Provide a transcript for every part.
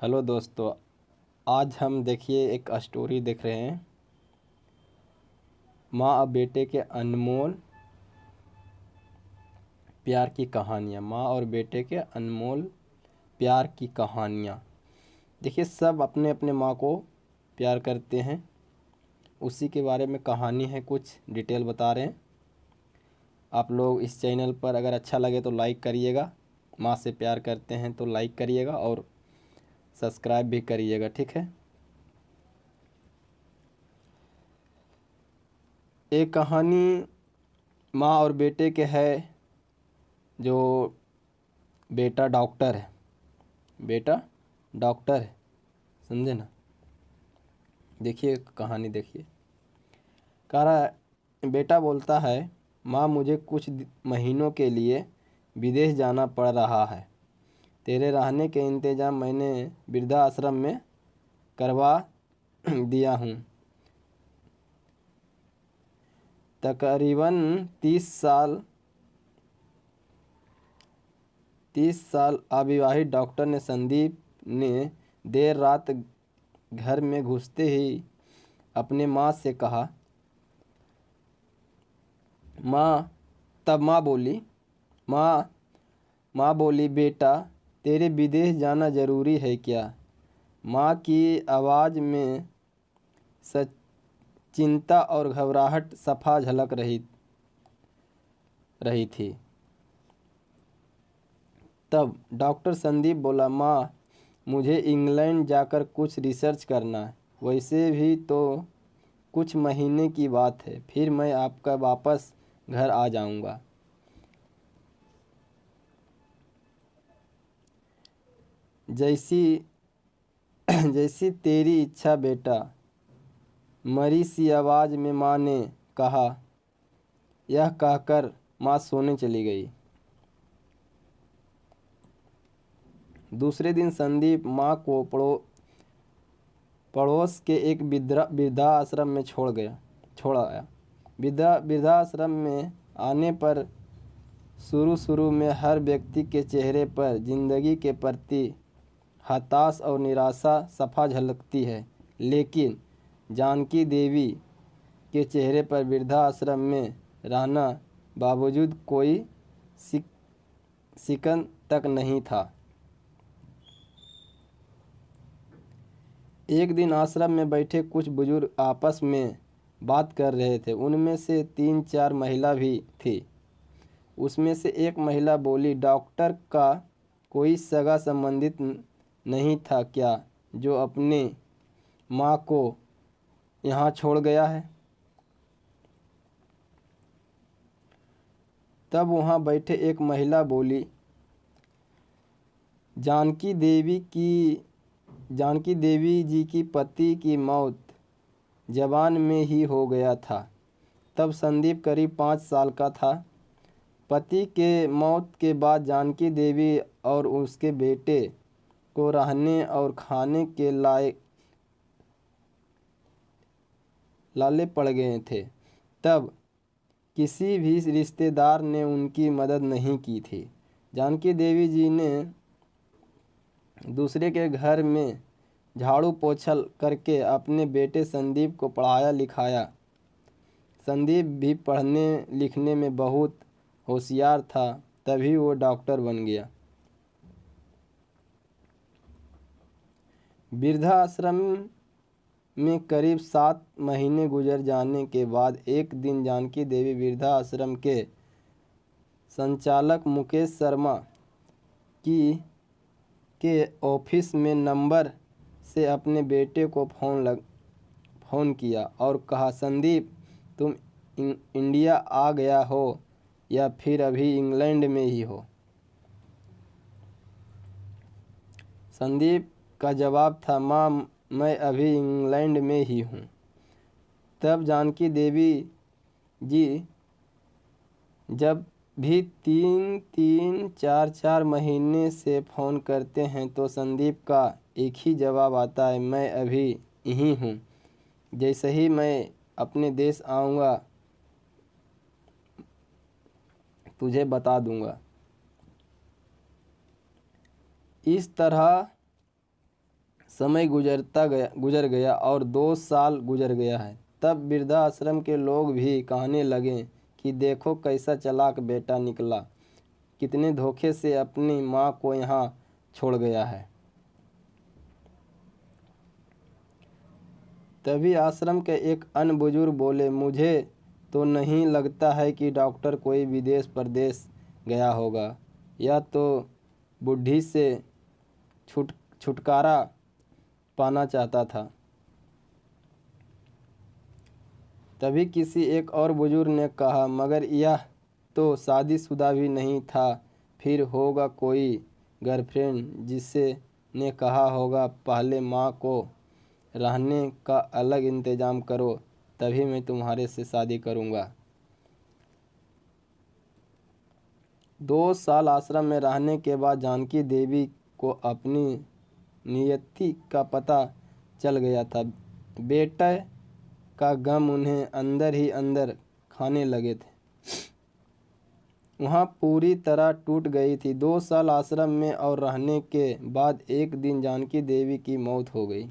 Hello दोस्तों, आज हम देखिए एक स्टोरी देख रहे हैं। माँ और बेटे के अनमोल प्यार की कहानियाँ। माँ और बेटे के अनमोल प्यार की कहानियाँ। देखिए, सब अपने अपने माँ को प्यार करते हैं। उसी के बारे में कहानी है, कुछ डिटेल बता रहे हैं। आप लोग इस चैनल पर अगर अच्छा लगे तो लाइक करिएगा। माँ से प्यार करते हैं तो लाइक करिएगा और सब्सक्राइब भी करिएगा, ठीक है। एक कहानी माँ और बेटे के है। जो बेटा डॉक्टर है, बेटा डॉक्टर है, समझे ना। देखिए कहानी देखिए। कह रहा है, बेटा बोलता है, माँ मुझे कुछ महीनों के लिए विदेश जाना पड़ रहा है। तेरे रहने के इंतज़ाम मैंने वृद्धा आश्रम में करवा दिया हूँ। तकरीबन 30 साल अविवाहित डॉक्टर ने संदीप ने देर रात घर में घुसते ही अपने माँ से कहा। माँ तब माँ माँ बोली, बेटा तेरे विदेश जाना ज़रूरी है क्या? माँ की आवाज़ में सच चिंता और घबराहट सफा झलक रही थी। तब डॉक्टर संदीप बोला, माँ मुझे इंग्लैंड जाकर कुछ रिसर्च करना है। वैसे भी तो कुछ महीने की बात है, फिर मैं आपका वापस घर आ जाऊंगा। जैसी जैसी तेरी इच्छा बेटा, मरी सी आवाज़ में माँ ने कहा। यह कहकर माँ सोने चली गई। दूसरे दिन संदीप माँ को पड़ोस के एक वृद्धाश्रम में छोड़ आया। वृद्धाश्रम में आने पर शुरू में हर व्यक्ति के चेहरे पर जिंदगी के प्रति हताश और निराशा सफा झलकती है, लेकिन जानकी देवी के चेहरे पर वृद्धाश्रम में रहना बावजूद कोई सिकन तक नहीं था। एक दिन आश्रम में बैठे कुछ बुजुर्ग आपस में बात कर रहे थे। उनमें से 3-4 महिला भी थी। उसमें से एक महिला बोली, डॉक्टर का कोई सगा संबंधित नहीं था क्या जो अपने माँ को यहाँ छोड़ गया है? तब वहाँ बैठे एक महिला बोली, जानकी देवी जी की पति की मौत जवान में ही हो गया था। तब संदीप करीब 5 साल का था। पति के मौत के बाद जानकी देवी और उसके बेटे को रहने और खाने के लाले पड़ गए थे। तब किसी भी रिश्तेदार ने उनकी मदद नहीं की थी। जानकी देवी जी ने दूसरे के घर में झाड़ू पोछा करके अपने बेटे संदीप को पढ़ाया लिखाया। संदीप भी पढ़ने लिखने में बहुत होशियार था, तभी वो डॉक्टर बन गया। वृद्धाश्रम में करीब 7 महीने गुजर जाने के बाद एक दिन जानकी देवी वृद्धाश्रम के संचालक मुकेश शर्मा के ऑफिस में नंबर से अपने बेटे को फ़ोन किया और कहा, संदीप तुम इंडिया आ गया हो या फिर अभी इंग्लैंड में ही हो? संदीप का जवाब था, माँ मैं अभी इंग्लैंड में ही हूँ। तब जानकी देवी जी जब भी 3-4 महीने से फ़ोन करते हैं तो संदीप का एक ही जवाब आता है, मैं अभी यहीं हूँ। जैसे ही मैं अपने देश आऊँगा तुझे बता दूँगा। इस तरह समय गुजर गया और 2 साल गुजर गया है। तब वृद्धाश्रम के लोग भी कहने लगे कि देखो कैसा चालाक बेटा निकला, कितने धोखे से अपनी माँ को यहाँ छोड़ गया है। तभी आश्रम के एक अन्य बुजुर्ग बोले, मुझे तो नहीं लगता है कि डॉक्टर कोई विदेश परदेश गया होगा, या तो बुढ़ी से छुटकारा पाना चाहता था। तभी किसी एक और बुजुर्ग ने कहा, मगर यह तो शादीशुदा भी नहीं था, फिर होगा कोई गर्लफ्रेंड जिससे ने कहा होगा पहले माँ को रहने का अलग इंतजाम करो, तभी मैं तुम्हारे से शादी करूँगा। 2 साल आश्रम में रहने के बाद जानकी देवी को अपनी नियति का पता चल गया था। बेटे का गम उन्हें अंदर ही अंदर खाने लगे थे। वहाँ पूरी तरह टूट गई थी। 2 साल आश्रम में और रहने के बाद एक दिन जानकी देवी की मौत हो गई।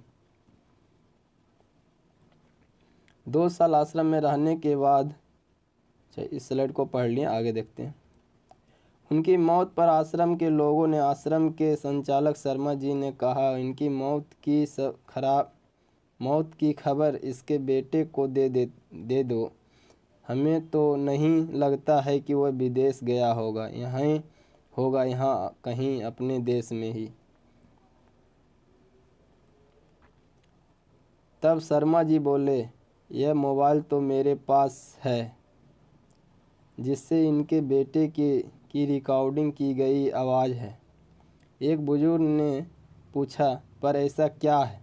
2 साल आश्रम में रहने के बाद, इस स्लाइड को पढ़ लिए, आगे देखते हैं। उनकी मौत पर आश्रम के लोगों ने, आश्रम के संचालक शर्मा जी ने कहा, इनकी मौत की खबर इसके बेटे को दे दो। हमें तो नहीं लगता है कि वह विदेश गया होगा, यहाँ कहीं अपने देश में ही। तब शर्मा जी बोले, यह मोबाइल तो मेरे पास है जिससे इनके बेटे की रिकॉर्डिंग की गई आवाज़ है। एक बुजुर्ग ने पूछा, पर ऐसा क्या है?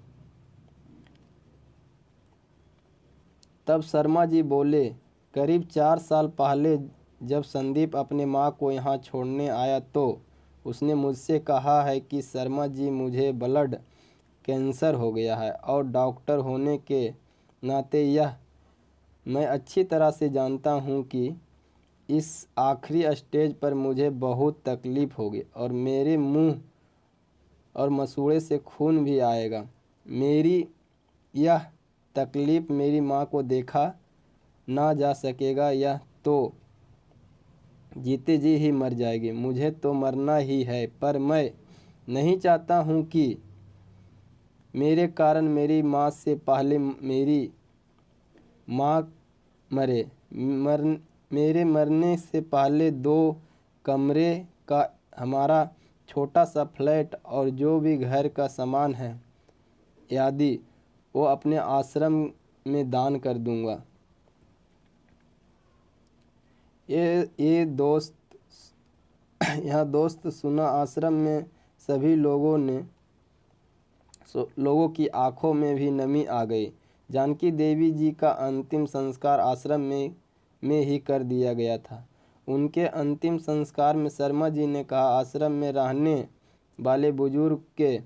तब शर्मा जी बोले, करीब 4 साल पहले जब संदीप अपने माँ को यहाँ छोड़ने आया तो उसने मुझसे कहा है कि शर्मा जी मुझे ब्लड कैंसर हो गया है, और डॉक्टर होने के नाते यह मैं अच्छी तरह से जानता हूँ कि इस आखिरी स्टेज पर मुझे बहुत तकलीफ़ होगी और मेरे मुंह और मसूड़े से खून भी आएगा। मेरी यह तकलीफ़ मेरी माँ को देखा ना जा सकेगा, यह तो जीते जी ही मर जाएगी। मुझे तो मरना ही है, पर मैं नहीं चाहता हूँ कि मेरे कारण मेरी माँ से पहले मेरी माँ मरे। मेरे मरने से पहले 2 कमरे का हमारा छोटा सा फ्लैट और जो भी घर का सामान है आदि वो अपने आश्रम में दान कर दूंगा। ये दोस्त सुना। आश्रम में सभी लोगों की आंखों में भी नमी आ गई। जानकी देवी जी का अंतिम संस्कार आश्रम में ही कर दिया गया था। उनके अंतिम संस्कार में शर्मा जी ने कहा, आश्रम में रहने वाले बुजुर्ग के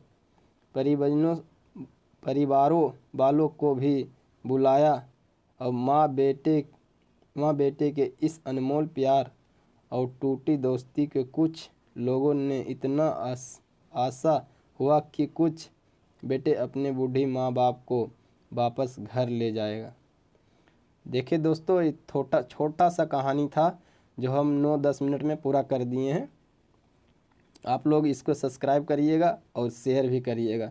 परिवारों वालों को भी बुलाया और माँ बेटे के इस अनमोल प्यार और टूटी दोस्ती के कुछ लोगों ने इतना आशा हुआ कि कुछ बेटे अपने बूढ़ी माँ बाप को वापस घर ले जाएगा। देखिए दोस्तों, एक छोटा सा कहानी था जो हम 9-10 मिनट में पूरा कर दिए हैं। आप लोग इसको सब्सक्राइब करिएगा और शेयर भी करिएगा।